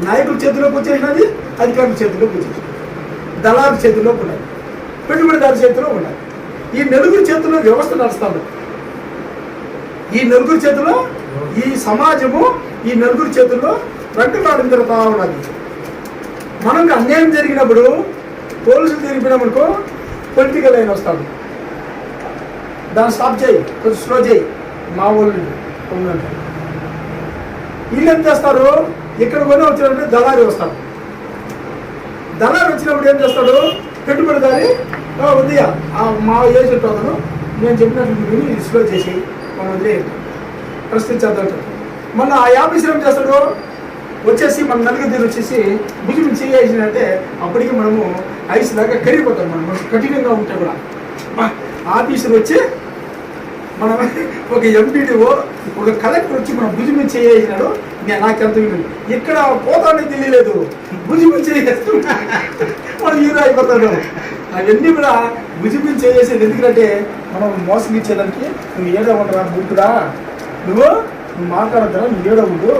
Speaker 7: నాయకుల చేతిలోకి వచ్చేసినది, అధికారుల చేతిలోకి వచ్చేసినది, దళారు చేతిలోకి ఉన్నాయి, పెట్టుబడిదారు చేతిలో ఉన్నాయి. ఈ నలుగురు చేతుల్లో వ్యవస్థ నడుస్తుంది. ఈ నలుగురు చేతిలో ఈ సమాజము ఈ నలుగురు చేతుల్లో రంటులాడిన జరుగుతూ ఉన్నది. మనకు అన్యాయం జరిగినప్పుడు పోలీసులు తిరిగిపోయినామనుకో పొలిటికల్ లైన్ వస్తాడు, దాన్ని స్టాప్ చేయి, కొంచెం స్లో చేయి, మా వాళ్ళు ఉందంటే వీళ్ళు ఏం చేస్తారు? ఇక్కడ కొని వచ్చినప్పుడు దళారి వస్తాడు. దళారి వచ్చినప్పుడు ఏం చేస్తాడు? పెట్టుబడిదారి ఉదయా మా ఏజెంట్ అతను నేను చెప్పినట్లు విని స్లో చేసి మనం వదిలేదు ప్రశ్నించేద్దాం. మళ్ళీ ఆ ఆఫీసర్ ఏం చేస్తాడు? వచ్చేసి మన నలుగురు తీరు వచ్చేసి భుజం చేయాల్సిందంటే అప్పటికి మనము ఐస్ దాకా కరిగిపోతాం. మనం కఠినంగా ఉంటే కూడా ఆఫీసర్ వచ్చి మనం ఒక ఎంపీడీఓ ఒక కలెక్టర్ వచ్చి మన భుజం చేసినాడు. నాకెంత విలువ ఇక్కడ పోతానే తెలియలేదు, భుజం చేస్తున్నా మనం హీరో అయిపోతాడు. అవన్నీ కూడా భుజం చేసేది ఎందుకంటే మనం మోసం ఇచ్చేదానికి నువ్వు ఏడో ఉండరా బుద్ధుడా, నువ్వు మాట్లాడద్దా, నువ్వు ఏడో ఉండు,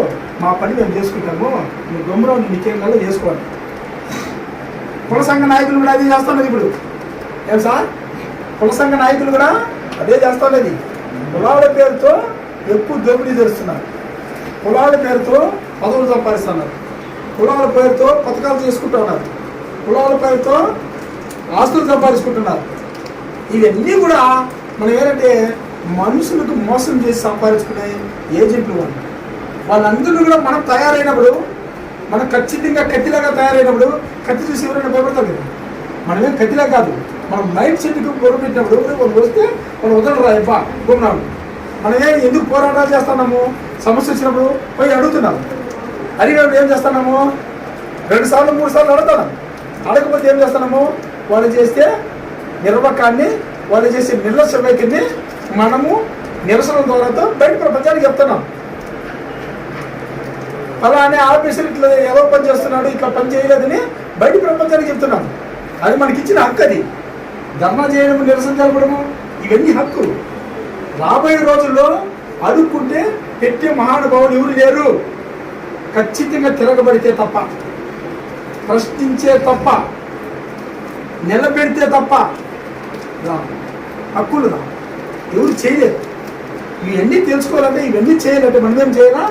Speaker 7: మా పని మేము చేసుకుంటాము, నువ్వు గమ్మున నీకేం కల్లా చేసుకోవాలి. కుల సంఘ నాయకులు కూడా అదే చేస్తున్నది. ఇప్పుడు ఏం సార్, కుల సంఘ నాయకులు కూడా అదే చేస్తున్నది. కులాల పేరుతో ఎక్కువ దోపిడీ చేస్తున్నారు, కులాల పేరుతో పదవులు సంపాదిస్తున్నారు, కులాల పేరుతో పథకాలు చేసుకుంటున్నారు, కులాల పేరుతో ఆస్తులు సంపాదించుకుంటున్నారు. ఇవన్నీ కూడా మనం ఏంటంటే మనుషులకు మోసం చేసి సంపాదించుకునే ఏజెంట్లు వాళ్ళు. వాళ్ళందరూ కూడా మనం తయారైనప్పుడు, మనం ఖచ్చితంగా కత్తిలాగా తయారైనప్పుడు కత్తి చూసి ఎవరైనా భయపడతారు కదా. మనమేం కత్తిలా కాదు, మనం మైండ్ సెట్కి పొరపెట్టినప్పుడు వాళ్ళు వస్తే వాళ్ళు వదలరా ఇవ్వ గుమ్నాడు. మనమే ఎందుకు పోరాటాలు చేస్తున్నాము? సమస్య వచ్చినప్పుడు పోయి అడుగుతున్నాము. అడిగినప్పుడు ఏం చేస్తున్నాము? 2 సార్లు 3 సార్లు అడుగుతున్నాము. అడగకపోతే ఏం చేస్తున్నాము? వాళ్ళు చేస్తే నిర్వాకాన్ని, వాళ్ళు చేసే నిర్లక్ష్య వైఖరిని మనము నిరసన ద్వారాతో బయట ప్రపంచానికి చెప్తున్నాం. అలానే ఆఫీసర్ ఇట్లా ఏదో పని చేస్తున్నాడు, ఇట్లా పని చేయలేదని బయట ప్రపంచానికి చెప్తున్నాం. అది మనకి ఇచ్చిన హక్కు. అది ధర్నా చేయడము, నిరసన జరపడము ఇవన్నీ హక్కు. రాబోయే రోజుల్లో అడుక్కుంటే పెట్టే మహానుభావులు ఎవరు లేరు. ఖచ్చితంగా తిరగబడితే తప్ప, ప్రశ్నించే తప్ప, నిలబెడితే తప్ప హక్కులు ఎవరు చేయలేరు. ఇవన్నీ తెలుసుకోవాలంటే, ఇవన్నీ చేయాలంటే మనమేం చేయాలా?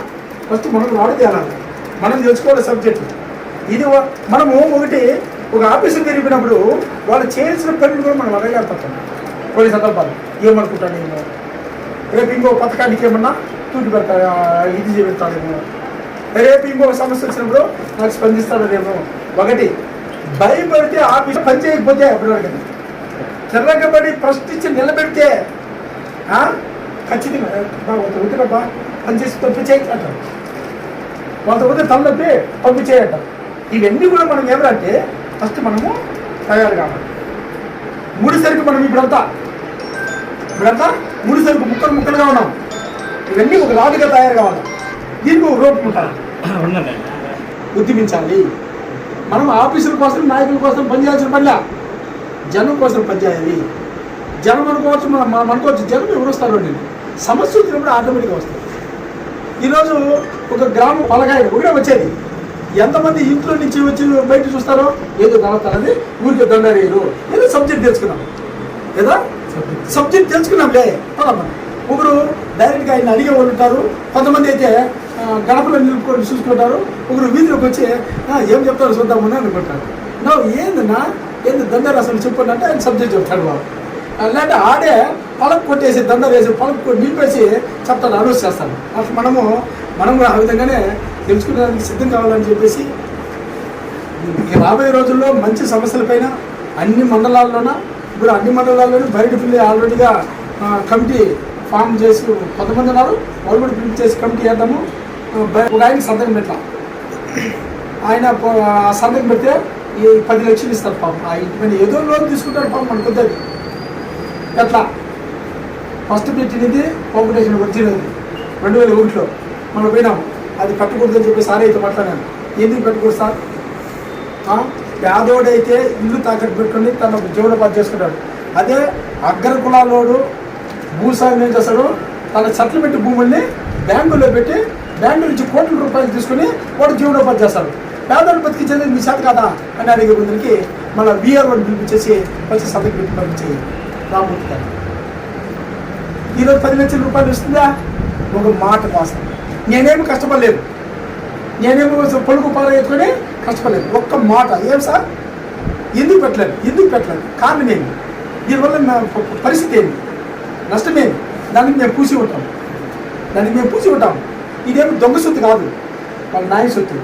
Speaker 7: ఫస్ట్ మనం వాడు తేలాలి, మనం తెలుసుకోవాలి సబ్జెక్టు. ఇది మనము ఒక ఆఫీసర్ తిరిగినప్పుడు వాళ్ళు చేయాల్సిన పనులు కూడా మనం అడగాలి తప్ప. కొన్ని సందర్భాలు ఏమనుకుంటాను ఏమో, రేపు ఇంకో పథకానికి ఏమన్నా తూటి పెడతాడు, ఇది చేపెడతాడేమో, రేపు ఇంకో సమస్య వచ్చినప్పుడు నాకు స్పందిస్తాడేమో. ఒకటి భయపడితే ఆఫీస్ పని చేయకపోతే అప్పుడు అడగండి. తిరగబడి ప్రశ్నించి నిలబెడితే ఖచ్చితంగా వాళ్ళతో ఉంటున్నబ్బా పనిచేసి పంపించేయి అంటారు, వాళ్ళతో ఉంటే తలనొప్పి పంపించేయంట. ఇవన్నీ కూడా మనం ఏమంటే ఫస్ట్ మనము తయారు కావాలి. ముడిసరికి మనం ఇప్పుడంతా ముడిసరికి ముక్కలుగా ఉన్నాం. ఇవన్నీ ఒక రాజుగా తయారు కావాలి. దీనికి ఒక రూపం ఉంటారు, ఉద్యమించాలి. మనం ఆఫీసుల కోసం, నాయకుల కోసం పనిచేయాల్సిన పనిలా, జనం కోసం పనిచేయాలి. జనం అనుకోవచ్చు, మనకోవచ్చు జనం ఎవరు వస్తారు అండి. సమస్య వచ్చినప్పుడు ఆటోమేటిక్గా వస్తుంది. ఈరోజు ఒక గ్రామం పలకాయ ఒకటే వచ్చేది, ఎంతమంది ఇంట్లో నుంచి వచ్చి బయట చూస్తారో ఏదో కలుగుతారని ఊరికి దండరేరు. ఏదో సబ్జెక్ట్ తెలుసుకున్నాం, ఏదో సబ్జెక్ట్ తెలుసుకున్నాంలే పదమ్మా. ఒకరు డైరెక్ట్గా ఆయన అడిగే వాళ్ళు ఉంటారు, కొంతమంది అయితే గడపలో నిలుపుకొని చూసుకుంటారు, ఒకరు వీధిలోకి వచ్చి ఏం చెప్తారో చూద్దామని అనుకుంటారు. ఏందన్నా దండరు అసలు చెప్పండి అంటే ఆయన సబ్జెక్ట్ చెప్తాడు బాబు. లేదంటే ఆడే పలకు కొట్టేసి దండ వేసి పలకు నిలిపేసి చెప్తాడు, అనౌన్స్ చేస్తాడు. అసలు మనం కూడా ఆ విధంగానే తెలుసుకునేదానికి సిద్ధం కావాలని చెప్పేసి రాబోయే రోజుల్లో మంచి సమస్యలపైన అన్ని మండలాల్లోనూ బయటపల్లి ఆల్రెడీగా కమిటీ ఫామ్ చేసి కొంతమంది ఉన్నారు, వాళ్ళు కూడా పిలిపి చేసి కమిటీ వేద్దాము. ఒక ఆయన సంతకం పెట్టాం, ఆయన సంతకం పెడితే ఈ 10 లక్షలు ఇస్తారు పాపం. ఆ ఇంటి మీద ఏదో లోన్ తీసుకుంటారు పాపం, మనకు వద్దని. ఎట్లా ఫస్ట్ పెట్టినది కాంపిటీషన్ వచ్చినది 2001లో మనం పోయినాం. అది పెట్టకూడదని చెప్పి సార్ అయితే మాట్లాడాను. ఎందుకు పెట్టకూడదు సార్? పేదోడైతే ఇల్లు తాకట్టు పెట్టుకుని తన జీవనోపాధి చేసుకుంటాడు. అదే అగ్ర కులాలోడు భూసాయం ఏం చేస్తాడు, తన సెటిల్మెంట్ భూముల్ని బ్యాంకులో పెట్టి బ్యాంకు నుంచి కోట్ల రూపాయలు తీసుకుని వాడు జీవనోపాధి చేస్తాడు. పేదోడు బతికించేది మీ చేత కాదా అని అడిగే ముందుకి మన VRO పిలిపించేసి వచ్చి సభకి పెట్టి పంపించేది రామూర్తి గారు. ఈరోజు 10 లక్షల రూపాయలు వస్తుందా? ఒక మాట కోసం. నేనేమి కష్టపడలేదు, నేనేమో పొడుగు పాలు ఎత్తుకొని కష్టపడలేదు. ఒక్క మాట. ఏం సార్ ఎందుకు పెట్టలేదు? కారణం ఏంటి? దీనివల్ల నా పరిస్థితి ఏంటి? నష్టమేమి? దానికి మేము పూసి ఉంటాం. ఇదేమి దొంగ సొత్తు కాదు, వాళ్ళ నాయ సొత్తు.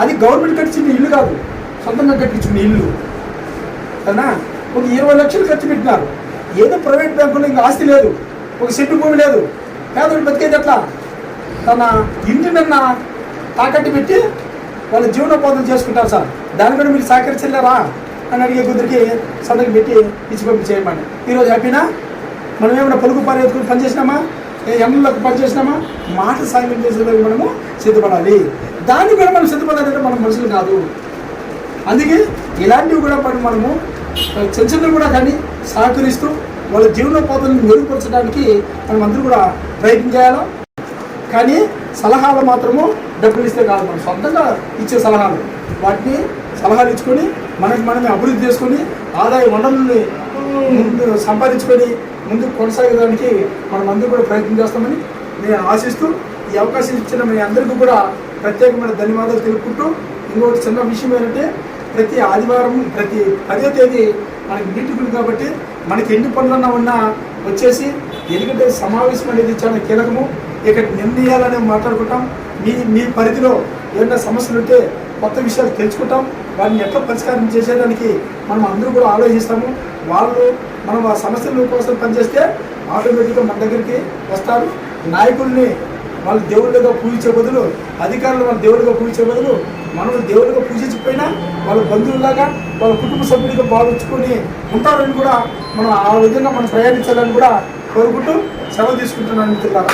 Speaker 7: అది గవర్నమెంట్ కట్టించిన ఇల్లు కాదు, సొంతంగా కట్టించిన ఇల్లు కదా. ఒక 20 లక్షలు ఖర్చు పెట్టినారు. ఏదో ప్రైవేట్ బ్యాంకులో ఇంకా ఆస్తి లేదు, ఒక సెంటు భూమి లేదు. పేదోడు బతికేది ఎట్లా? తన ఇంటినన్న తాకట్టు పెట్టి వాళ్ళ జీవనోపాధులు చేసుకుంటారు సార్. దాని కూడా మీరు సహకరించలేరా అని అడిగే కుదిరికి సంతకం పెట్టి ఇచ్చి పంపించేయమని. ఈరోజు హ్యాపీనా? మనం ఏమైనా పొలుగు పాలు ఎత్తుకుని పనిచేసినామా, ఎండలకు పనిచేసినామా? మాట సాయం చేసేదానికి మనము సిద్ధపడాలి. దాన్ని కూడా మనం సిద్ధపడాలంటే మనం మనుషులు కాదు. అందుకే ఇలాంటివి కూడా మనము చిన్న కూడా కానీ సహకరిస్తూ వాళ్ళ జీవనోపాధులను మెరుగుపరచడానికి మనం అందరూ కూడా ప్రయత్నం చేయాలి. కానీ సలహాలు మాత్రము డబ్బులు ఇస్తే కాదు, మనం సొంతంగా ఇచ్చే సలహాలు, వాటిని సలహాలు ఇచ్చుకొని మనమే అభివృద్ధి చేసుకొని ఆదాయ వనరుల్ని ముందు సంపాదించుకొని ముందుకు కొనసాగడానికి మనం అందరూ కూడా ప్రయత్నం చేస్తామని నేను ఆశిస్తూ ఈ అవకాశం ఇచ్చిన మీ అందరికీ కూడా ప్రత్యేకమైన ధన్యవాదాలు తెలుపుకుంటూ, ఇంకొకటి చిన్న విషయం ఏంటంటే ప్రతి ఆదివారం ప్రతి 10వ తేదీ మనకి మీటింగ్ ఉంది కాబట్టి మనకి ఎన్ని పనులన్నా ఉన్నా వచ్చేసి, ఎందుకంటే సమావేశం అనేది చాలా కీలకము. ఇక్కడ నిర్ణయాలనే మాట్లాడుకుంటాం. మీ పరిధిలో ఏమైనా సమస్యలు ఉంటే కొత్త విషయాలు తెలుసుకుంటాం. వాటిని ఎట్లా పరిష్కారం చేసేదానికి మనం అందరూ కూడా ఆలోచిస్తాము. మనం ఆ సమస్యల కోసం పనిచేస్తే ఆటోమేటిక్గా మన దగ్గరికి వస్తారు. నాయకుల్ని వాళ్ళు దేవుళ్ళుగా పూజించే బదులు, అధికారులు వాళ్ళ దేవుళ్ళుగా పూజించే బదులు మనం దేవుడిగా పూజించకపోయినా వాళ్ళ బంధువులాగా వాళ్ళ కుటుంబ సభ్యుడిగా భావించుకొని ఉంటారని కూడా మనం ఆ విధంగా మనం ప్రయాణించాలని కూడా కోరుకుంటూ సెలవు తీసుకుంటున్నాను మిత్రులారా.